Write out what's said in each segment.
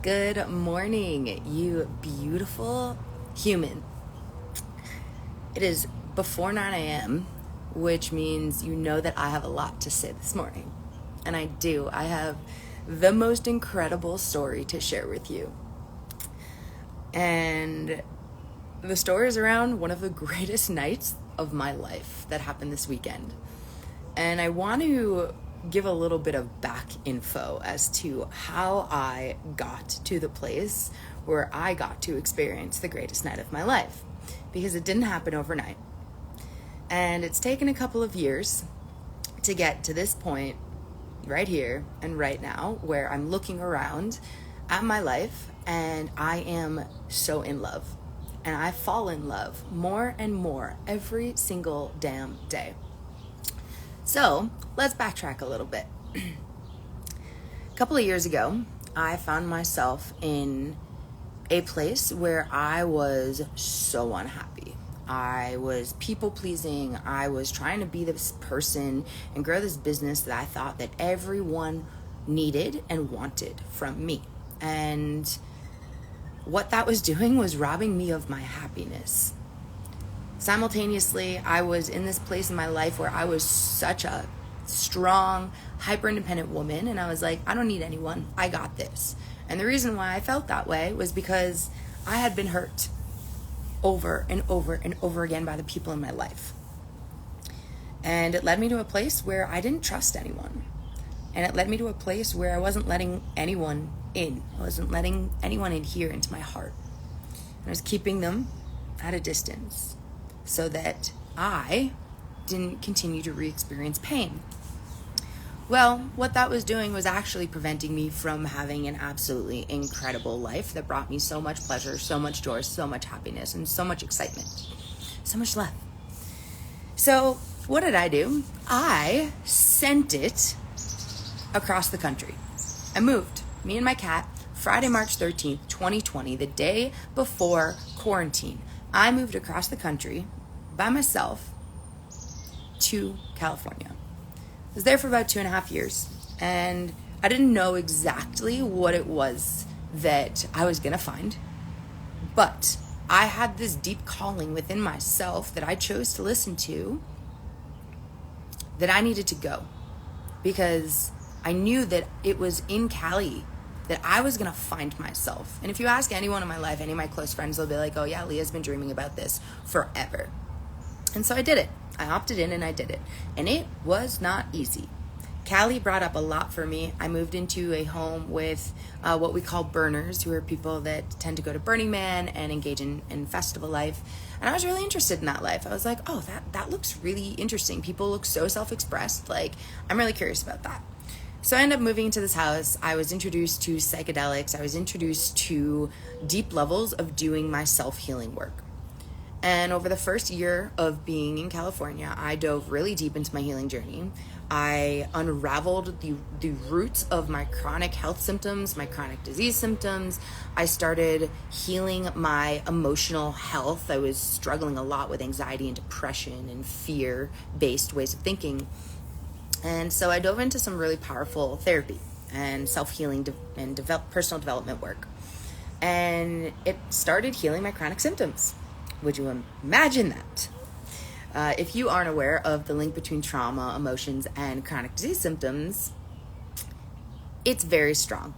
Good morning, you beautiful human. It is before 9 a.m., which means you know that I have a lot to say this morning. And I do. I have the most incredible story to share with you. And the story is around one of the greatest nights of my life that happened this weekend. And I want to give a little bit of back info as to how I got to the place where I got to experience the greatest night of my life, because it didn't happen overnight. And it's taken a couple of years to get to this point right here and right now, where I'm looking around at my life and I am so in love. And I fall in love more and more every single damn day. So let's backtrack a little bit. A couple of years ago, I found myself in a place where I was so unhappy. I was people pleasing. I was trying to be this person and grow this business that I thought that everyone needed and wanted from me. And what that was doing was robbing me of my happiness. Simultaneously, I was in this place in my life where I was such a strong, hyper-independent woman, and I was like, I don't need anyone. I got this. And the reason why I felt that way was because I had been hurt over and over and over again by the people in my life. And it led me to a place where I didn't trust anyone. And it led me to a place where I wasn't letting anyone in. I wasn't letting anyone in here into my heart. I was keeping them at a distance so that I didn't continue to re-experience pain. Well, what that was doing was actually preventing me from having an absolutely incredible life that brought me so much pleasure, so much joy, so much happiness, and so much excitement, so much love. So what did I do? I sent it across the country. I moved, me and my cat, Friday, March 13th, 2020, the day before quarantine. I moved across the country by myself to California. I was there for about 2.5 years, and I didn't know exactly what it was that I was gonna find, but I had this deep calling within myself that I chose to listen to, that I needed to go, because I knew that it was in Cali that I was gonna find myself. And if you ask anyone in my life, any of my close friends, they'll be like, oh yeah, Leah's been dreaming about this forever. And so I did it. I opted in and I did it. And it was not easy. Cali brought up a lot for me. I moved into a home with what we call burners, who are people that tend to go to Burning Man and engage in festival life. And I was really interested in that life. I was like, oh, that looks really interesting. People look so self-expressed. Like, I'm really curious about that. So I ended up moving into this house. I was introduced to psychedelics. I was introduced to deep levels of doing my self-healing work. And over the first year of being in California, I dove really deep into my healing journey. I unraveled the roots of my chronic health symptoms, my chronic disease symptoms. I started healing my emotional health. I was struggling a lot with anxiety and depression and fear-based ways of thinking. And so I dove into some really powerful therapy and self-healing and personal development work. And it started healing my chronic symptoms. Would you imagine that? If you aren't aware of the link between trauma, emotions, and chronic disease symptoms, it's very strong.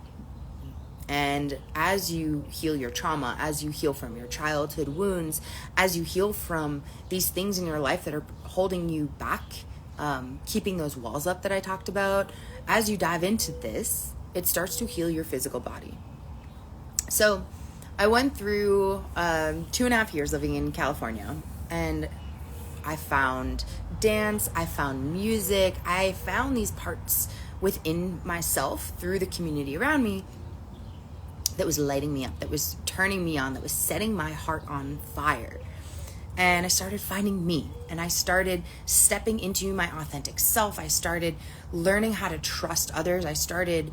And as you heal your trauma, as you heal from your childhood wounds, as you heal from these things in your life that are holding you back, keeping those walls up that I talked about, as you dive into this, it starts to heal your physical body. So I went through 2.5 years living in California, and I found dance, I found music, I found these parts within myself through the community around me that was lighting me up, that was turning me on, that was setting my heart on fire. And I started finding me, and I started stepping into my authentic self. I started learning how to trust others. I started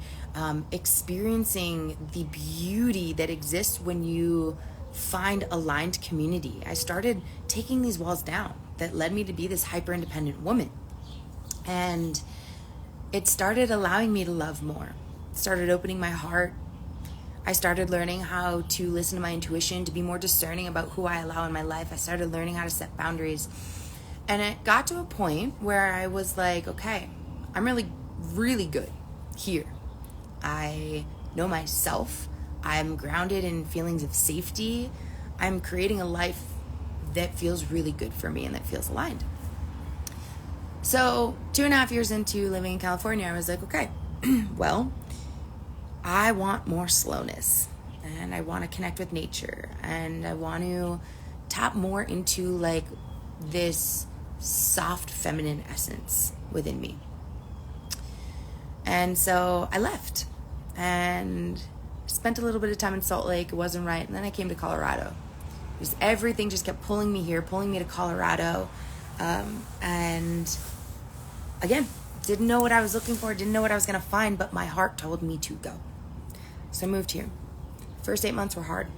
experiencing the beauty that exists when you find aligned community. I started taking these walls down that led me to be this hyper-independent woman. And it started allowing me to love more. It started opening my heart. I started learning how to listen to my intuition, to be more discerning about who I allow in my life. I started learning how to set boundaries. And it got to a point where I was like, okay, I'm really, really good here. I know myself. I'm grounded in feelings of safety. I'm creating a life that feels really good for me and that feels aligned. So 2.5 years into living in California, I was like, okay, well, I want more slowness, and I want to connect with nature, and I want to tap more into like this soft feminine essence within me. And so I left and spent a little bit of time in Salt Lake. It wasn't right. And then I came to Colorado. Because everything just kept pulling me here, pulling me to Colorado. And again, didn't know what I was looking for, didn't know what I was going to find, but my heart told me to go. So I moved here. First 8 months were hard.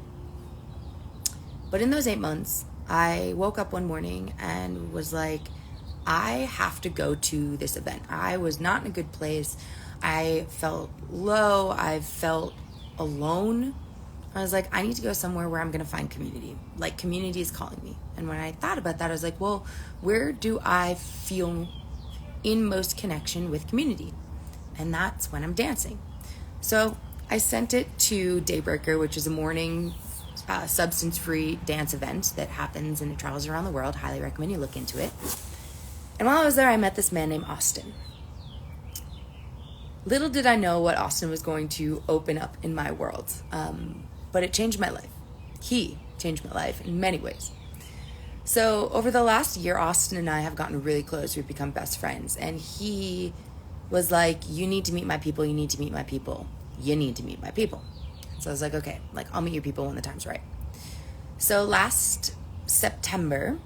But in those 8 months, I woke up one morning and was like, I have to go to this event. I was not in a good place. I felt low. I felt alone. I was like, I need to go somewhere where I'm going to find community. Like, community is calling me. And when I thought about that, I was like, well, where do I feel in most connection with community? And that's when I'm dancing. So I sent it to Daybreaker, which is a morning substance-free dance event that happens and it travels around the world. Highly recommend you look into it. And while I was there, I met this man named Austin. Little did I know what Austin was going to open up in my world, but it changed my life. He changed my life in many ways. So over the last year, Austin and I have gotten really close. We've become best friends. And he was like, you need to meet my people. You need to meet my people. You need to meet my people. So I was like, okay, like I'll meet your people when the time's right. So last September,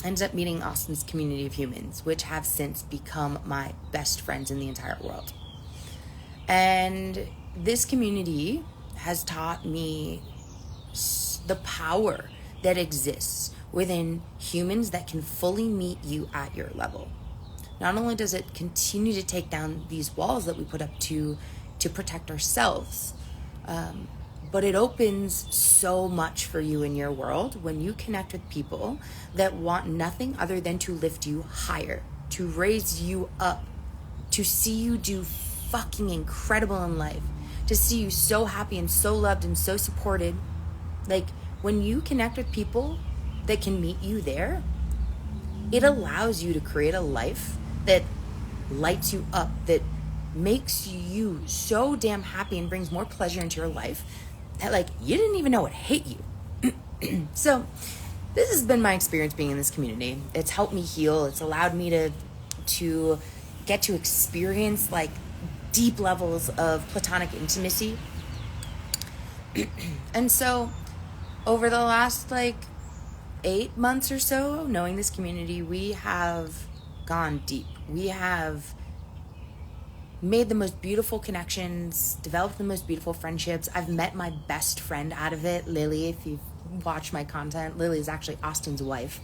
I ended up meeting Austin's community of humans, which have since become my best friends in the entire world. And this community has taught me the power that exists within humans that can fully meet you at your level. Not only does it continue to take down these walls that we put up to protect ourselves, but it opens so much for you in your world when you connect with people that want nothing other than to lift you higher, to raise you up, to see you do fucking incredible in life, to see you so happy and so loved and so supported. Like, when you connect with people that can meet you there, it allows you to create a life that lights you up, that makes you so damn happy and brings more pleasure into your life that, like, you didn't even know it hate you. So this has been my experience being in this community. It's helped me heal. It's allowed me to get to experience like deep levels of platonic intimacy. And so over the last like 8 months or so, knowing this community, we have gone deep. We have made the most beautiful connections, developed the most beautiful friendships. I've met my best friend out of it, Lily. If you've watched my content, Lily is actually Austin's wife.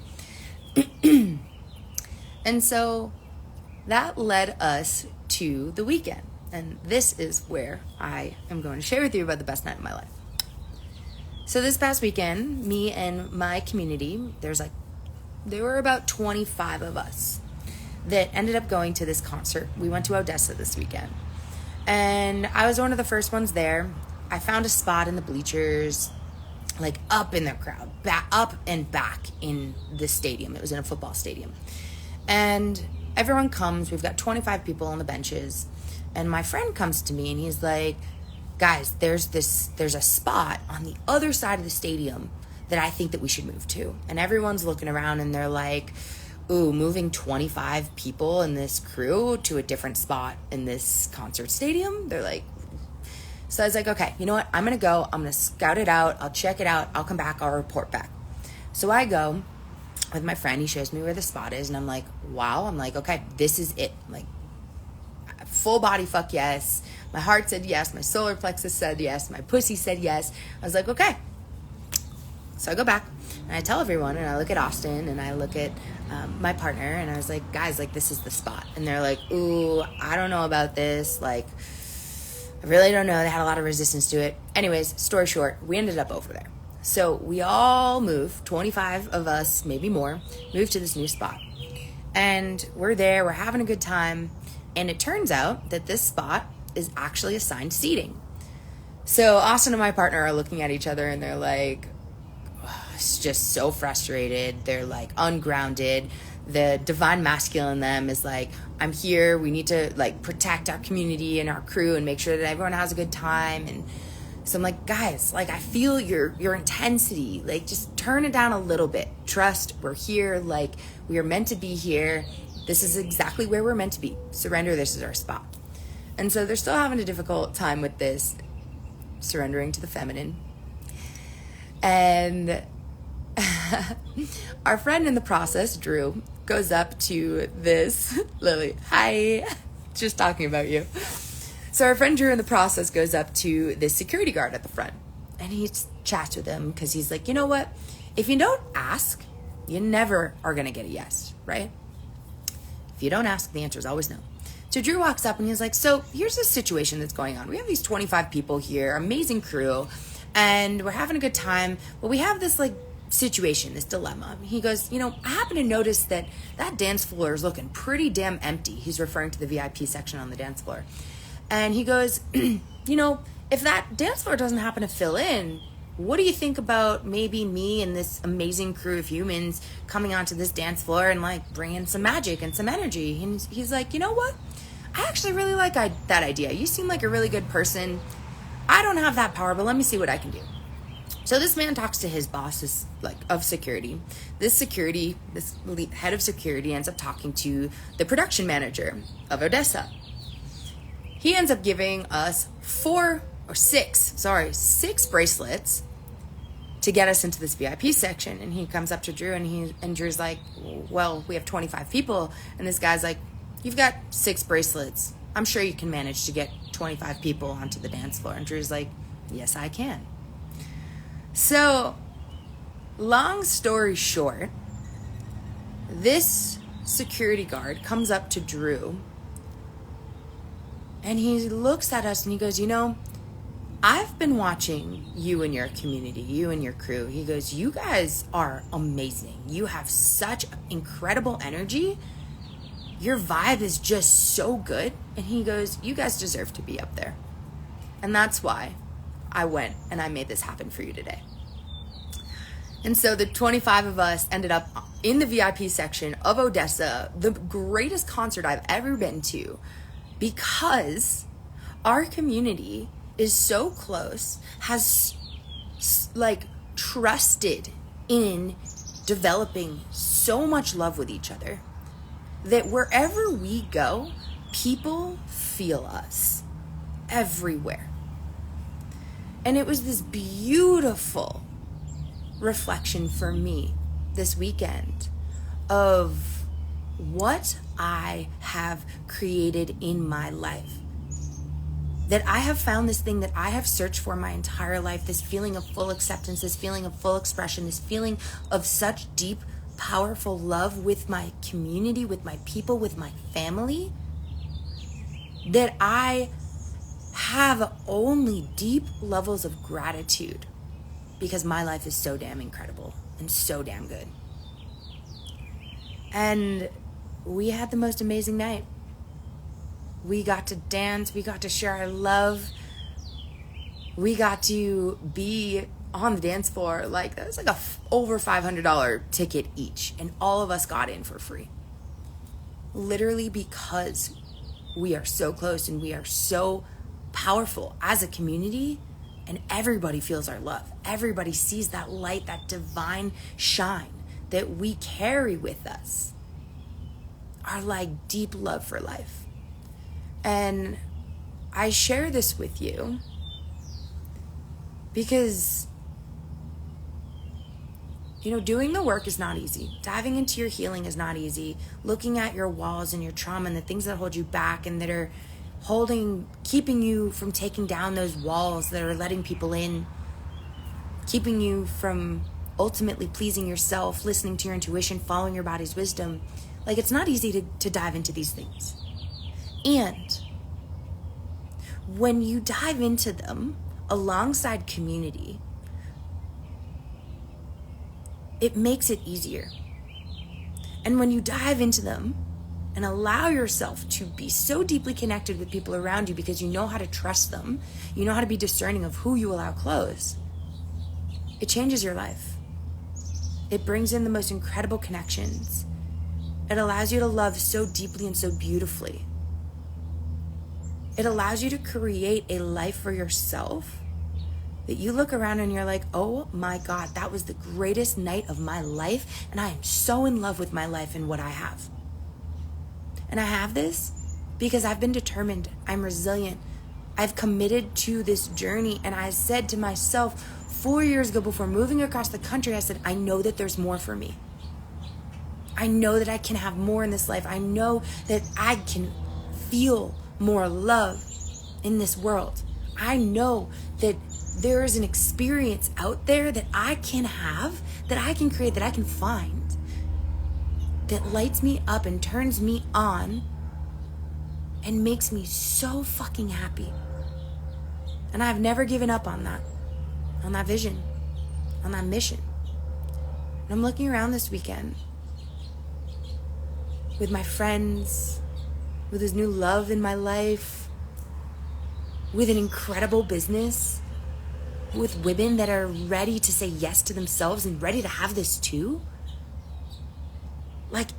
And so that led us to the weekend. And this is where I am going to share with you about the best night of my life. So this past weekend, me and my community, there were about 25 of us that ended up going to this concert. We went to Odessa this weekend. And I was one of the first ones there. I found a spot in the bleachers, like up in the crowd, up and back in the stadium. It was in a football stadium. And everyone comes. We've got 25 people on the benches. And my friend comes to me and he's like, guys, there's a spot on the other side of the stadium that I think that we should move to. And everyone's looking around and they're like, ooh, moving 25 people in this crew to a different spot in this concert stadium? They're like, so I was like, okay, you know what? I'm going to go. I'm going to scout it out. I'll check it out. I'll come back. I'll report back. So I go with my friend. He shows me where the spot is. And I'm like, wow. I'm like, okay, this is it. I'm like, full body fuck yes. My heart said yes. My solar plexus said yes. My pussy said yes. I was like, okay. So I go back and I tell everyone, and I look at Austin and I look at my partner, and I was like, guys, like, this is the spot. And they're like, ooh, I don't know about this. Like, I really don't know. They had a lot of resistance to it. Anyways, story short, we ended up over there. So we all moved, 25 of us, maybe more, moved to this new spot. And we're there, we're having a good time. And it turns out that this spot is actually assigned seating. So Austin and my partner are looking at each other and they're like, just so frustrated. They're like ungrounded. The divine masculine in them is like, I'm here. We need to like protect our community and our crew and make sure that everyone has a good time. And so I'm like, guys, like I feel your intensity. Like just turn it down a little bit. Trust, we're here. Like we are meant to be here. This is exactly where we're meant to be. Surrender, this is our spot. And so they're still having a difficult time with this, surrendering to the feminine. And our friend in the process, Drew, goes up to this, Lily, hi, just talking about you. So our friend Drew in the process goes up to this security guard at the front and he chats with him because he's like, you know what? If you don't ask, you never are going to get a yes, right? If you don't ask, the answer is always no. So Drew walks up and he's like, so here's the situation that's going on. We have these 25 people here, amazing crew, and we're having a good time, but we have this like situation, this dilemma. He goes, you know, I happen to notice that dance floor is looking pretty damn empty. He's referring to the VIP section on the dance floor. And he goes, you know, if that dance floor doesn't happen to fill in, what do you think about maybe me and this amazing crew of humans coming onto this dance floor and like bringing some magic and some energy? And he's like, you know what? I actually really like that idea. You seem like a really good person. I don't have that power, but let me see what I can do. So this man talks to his boss, of security. This head of security ends up talking to the production manager of Odessa. He ends up giving us 6 bracelets to get us into this VIP section. And he comes up to Drew and Drew's like, well, we have 25 people. And this guy's like, you've got 6 bracelets. I'm sure you can manage to get 25 people onto the dance floor. And Drew's like, yes, I can. So, long story short, this security guard comes up to Drew and he looks at us and he goes, you know, I've been watching you and your community, you and your crew. He goes, you guys are amazing. You have such incredible energy. Your vibe is just so good. And he goes, you guys deserve to be up there. And that's why I went and I made this happen for you today. And so the 25 of us ended up in the VIP section of Odessa, the greatest concert I've ever been to, because our community is so close, has like trusted in developing so much love with each other, that wherever we go, people feel us everywhere. And it was this beautiful reflection for me this weekend of what I have created in my life. That I have found this thing that I have searched for my entire life, this feeling of full acceptance, this feeling of full expression, this feeling of such deep, powerful love with my community, with my people, with my family, that I have only deep levels of gratitude because my life is so damn incredible and so damn good. And we had the most amazing night. We got to dance, we got to share our love, we got to be on the dance floor. Like, that was like over $500 ticket each, and all of us got in for free. Literally because we are so close and we are so powerful as a community, and everybody feels our love. Everybody sees that light, that divine shine that we carry with us. Our like deep love for life. And I share this with you because, you know, doing the work is not easy. Diving into your healing is not easy. Looking at your walls and your trauma and the things that hold you back and that are keeping you from taking down those walls that are letting people in, keeping you from ultimately pleasing yourself, listening to your intuition, following your body's wisdom. Like, it's not easy to dive into these things. And when you dive into them alongside community, it makes it easier. And when you dive into them and allow yourself to be so deeply connected with people around you because you know how to trust them, you know how to be discerning of who you allow close, it changes your life. It brings in the most incredible connections. It allows you to love so deeply and so beautifully. It allows you to create a life for yourself that you look around and you're like, oh my God, that was the greatest night of my life, and I am so in love with my life and what I have. And I have this because I've been determined. I'm resilient. I've committed to this journey, and I said to myself 4 years ago before moving across the country, I said, I know that there's more for me. I know that I can have more in this life. I know that I can feel more love in this world. I know that there is an experience out there that I can have, that I can create, that I can find, that lights me up and turns me on and makes me so fucking happy. And I've never given up on that vision, on that mission. And I'm looking around this weekend with my friends, with this new love in my life, with an incredible business, with women that are ready to say yes to themselves and ready to have this too. Like,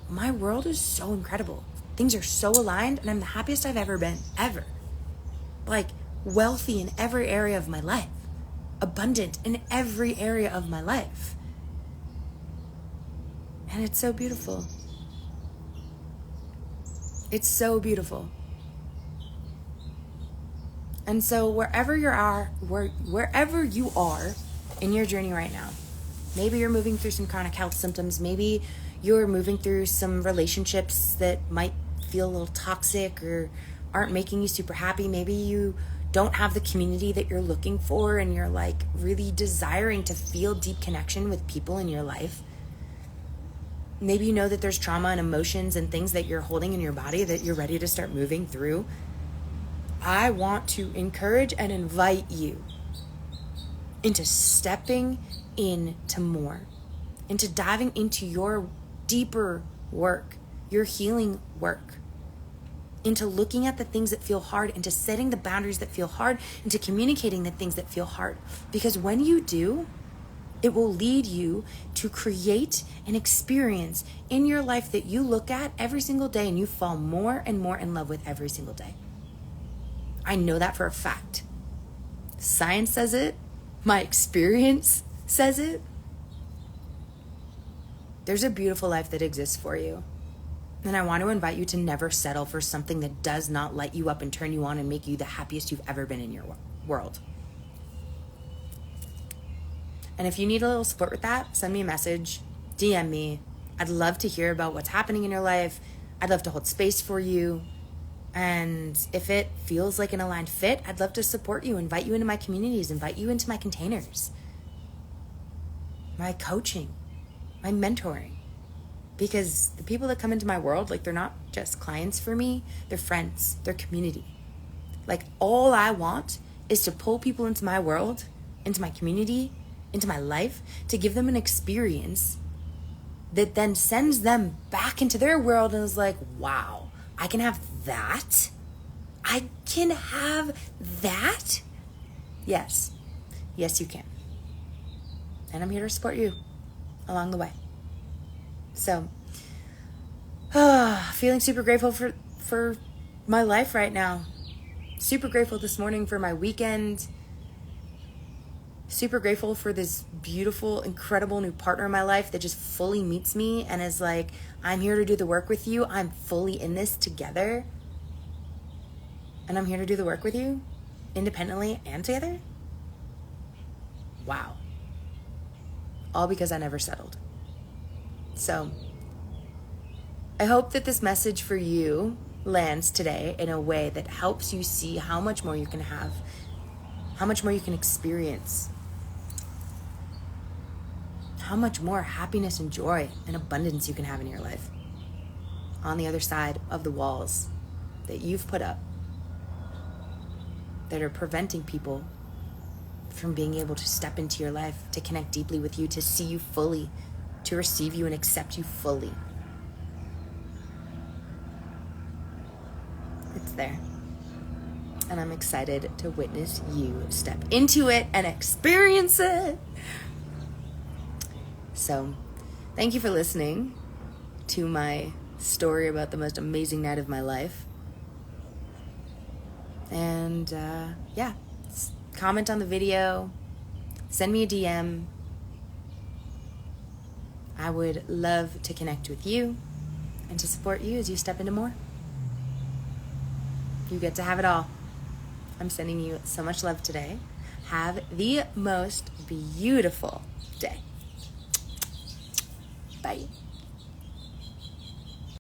my world is so incredible. Things are so aligned, and I'm the happiest I've ever been, ever. Like, wealthy in every area of my life, abundant in every area of my life. And it's so beautiful. It's so beautiful. And so wherever you are in your journey right now, maybe you're moving through some chronic health symptoms, maybe you're moving through some relationships that might feel a little toxic or aren't making you super happy, maybe you don't have the community that you're looking for and you're like really desiring to feel deep connection with people in your life. Maybe you know that there's trauma and emotions and things that you're holding in your body that you're ready to start moving through. I want to encourage and invite you into stepping into more, into diving into your deeper work, your healing work, into looking at the things that feel hard, into setting the boundaries that feel hard, into communicating the things that feel hard. Because when you do, it will lead you to create an experience in your life that you look at every single day and you fall more and more in love with every single day. I know that for a fact. Science says it. My experience says it. There's a beautiful life that exists for you. And I want to invite you to never settle for something that does not light you up and turn you on and make you the happiest you've ever been in your world. And if you need a little support with that, send me a message, DM me. I'd love to hear about what's happening in your life. I'd love to hold space for you. And if it feels like an aligned fit, I'd love to support you, invite you into my communities, invite you into my containers, my coaching, my mentoring. Because the people that come into my world, like, they're not just clients for me, they're friends, they're community. Like, all I want is to pull people into my world, into my community, into my life, to give them an experience that then sends them back into their world and is like, wow, I can have that? I can have that? Yes. Yes, you can. And I'm here to support you along the way. So, feeling super grateful for my life right now. Super grateful this morning for my weekend. Super grateful for this beautiful, incredible new partner in my life that just fully meets me and is like, I'm here to do the work with you. I'm fully in this together. And I'm here to do the work with you, independently and together. Wow. All because I never settled. So, I hope that this message for you lands today in a way that helps you see how much more you can have, how much more you can experience, how much more happiness and joy and abundance you can have in your life on the other side of the walls that you've put up that are preventing people from being able to step into your life, to connect deeply with you, to see you fully, to receive you and accept you fully. It's there. And I'm excited to witness you step into it and experience it. So, thank you for listening to my story about the most amazing night of my life. And yeah, comment on the video, send me a DM. I would love to connect with you and to support you as you step into more. You get to have it all. I'm sending you so much love today. Have the most beautiful day. Bye.